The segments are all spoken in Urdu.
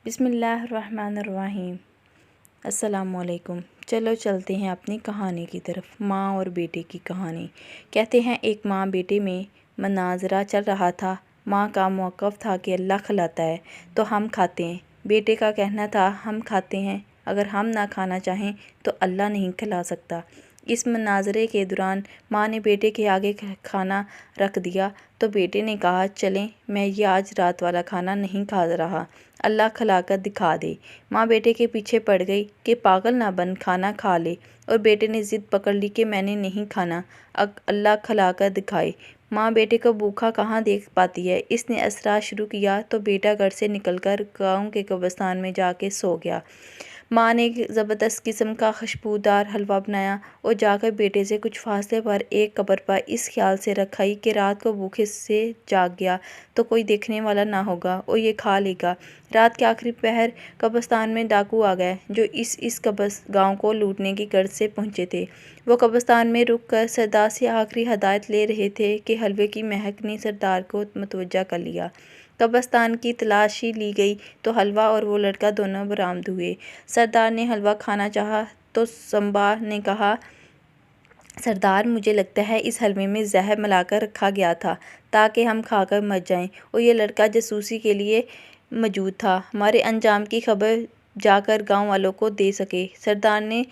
بسم اللہ الرحمن الرحیم۔ السلام علیکم۔ چلو چلتے ہیں اپنی کہانی کی طرف۔ ماں اور بیٹے کی کہانی۔ کہتے ہیں ایک ماں بیٹے میں مناظرہ چل رہا تھا۔ ماں کا موقف تھا کہ اللہ کھلاتا ہے تو ہم کھاتے ہیں، بیٹے کا کہنا تھا ہم کھاتے ہیں، اگر ہم نہ کھانا چاہیں تو اللہ نہیں کھلا سکتا۔ اس مناظرے کے دوران ماں نے بیٹے کے آگے کھانا رکھ دیا تو بیٹے نے کہا چلیں میں یہ آج رات والا کھانا نہیں کھا رہا، اللہ کھلا کر دکھا دے۔ ماں بیٹے کے پیچھے پڑ گئی کہ پاگل نہ بن، کھانا کھا لے، اور بیٹے نے ضد پکڑ لی کہ میں نے نہیں کھانا، اللہ کھلا کر دکھائے۔ ماں بیٹے کو بھوکا کہاں دیکھ پاتی ہے، اس نے اصرار شروع کیا تو بیٹا گھر سے نکل کر گاؤں کے قبرستان میں جا کے سو گیا۔ ماں نے ایک زبردست قسم کا خوشبودار حلوہ بنایا اور جا کر بیٹے سے کچھ فاصلے پر ایک قبر پر اس خیال سے رکھائی کہ رات کو بھوکے سے جاگ گیا تو کوئی دیکھنے والا نہ ہوگا اور یہ کھا لے گا۔ رات کے آخری پہر قبرستان میں ڈاکو آ گئے جو اس گاؤں کو لوٹنے کی غرض سے پہنچے تھے۔ وہ قبرستان میں رک کر سردار سے آخری ہدایت لے رہے تھے کہ حلوے کی مہک نے سردار کو متوجہ کر لیا۔ قبرستان کی تلاشی لی گئی تو حلوہ اور وہ لڑکا دونوں برآمد ہوئے۔ سردار نے حلوہ کھانا چاہا تو سمبا نے کہا سردار مجھے لگتا ہے اس حلوے میں زہر ملا کر رکھا گیا تھا تاکہ ہم کھا کر مر جائیں اور یہ لڑکا جاسوسی کے لیے موجود تھا، ہمارے انجام کی خبر جا کر گاؤں والوں کو دے سکے۔ سردار نے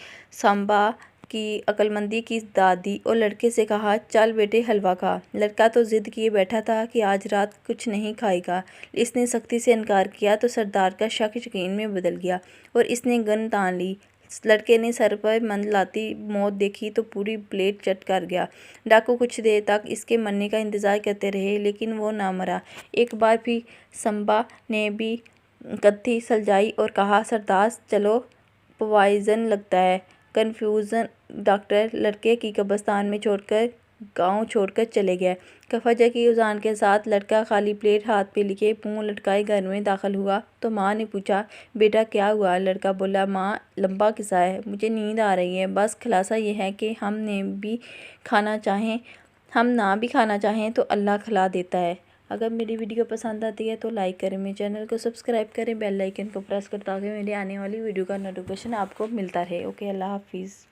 سمبا کی عقلمندی کی داد دی اور لڑکے سے کہا چل بیٹے حلوہ کھا۔ لڑکا تو ضد کیے بیٹھا تھا کہ آج رات کچھ نہیں کھائے گا۔ اس نے سختی سے انکار کیا تو سردار کا شک یقین میں بدل گیا اور اس نے گن تان لی۔ لڑکے نے سر پر منڈلاتی موت دیکھی تو پوری پلیٹ چٹ کر گیا۔ ڈاکو کچھ دیر تک اس کے مرنے کا انتظار کرتے رہے لیکن وہ نہ مرا۔ ایک بار پھر سمبا نے بھی کتھی سلجھائی اور کہا سردار چلو پوائزن لگتا ہے۔ کنفیوژن ڈاکٹر لڑکے کی قبرستان میں چھوڑ کر گاؤں چھوڑ کر چلے گئے۔ فجر کی اذان کے ساتھ لڑکا خالی پلیٹ ہاتھ پہ لیے منہ لٹکائے گھر میں داخل ہوا تو ماں نے پوچھا بیٹا کیا ہوا؟ لڑکا بولا ماں لمبا قصہ ہے، مجھے نیند آ رہی ہے، بس خلاصہ یہ ہے کہ ہم نہ بھی کھانا چاہیں تو اللہ کھلا دیتا ہے۔ اگر میری ویڈیو پسند آتی ہے تو لائک کریں، میرے چینل کو سبسکرائب کریں، بیل آئیکن کو پریس کریں تاکہ میری آنے والی ویڈیو کا نوٹیفیکیشن آپ کو ملتا رہے۔ اوکے، اللہ حافظ۔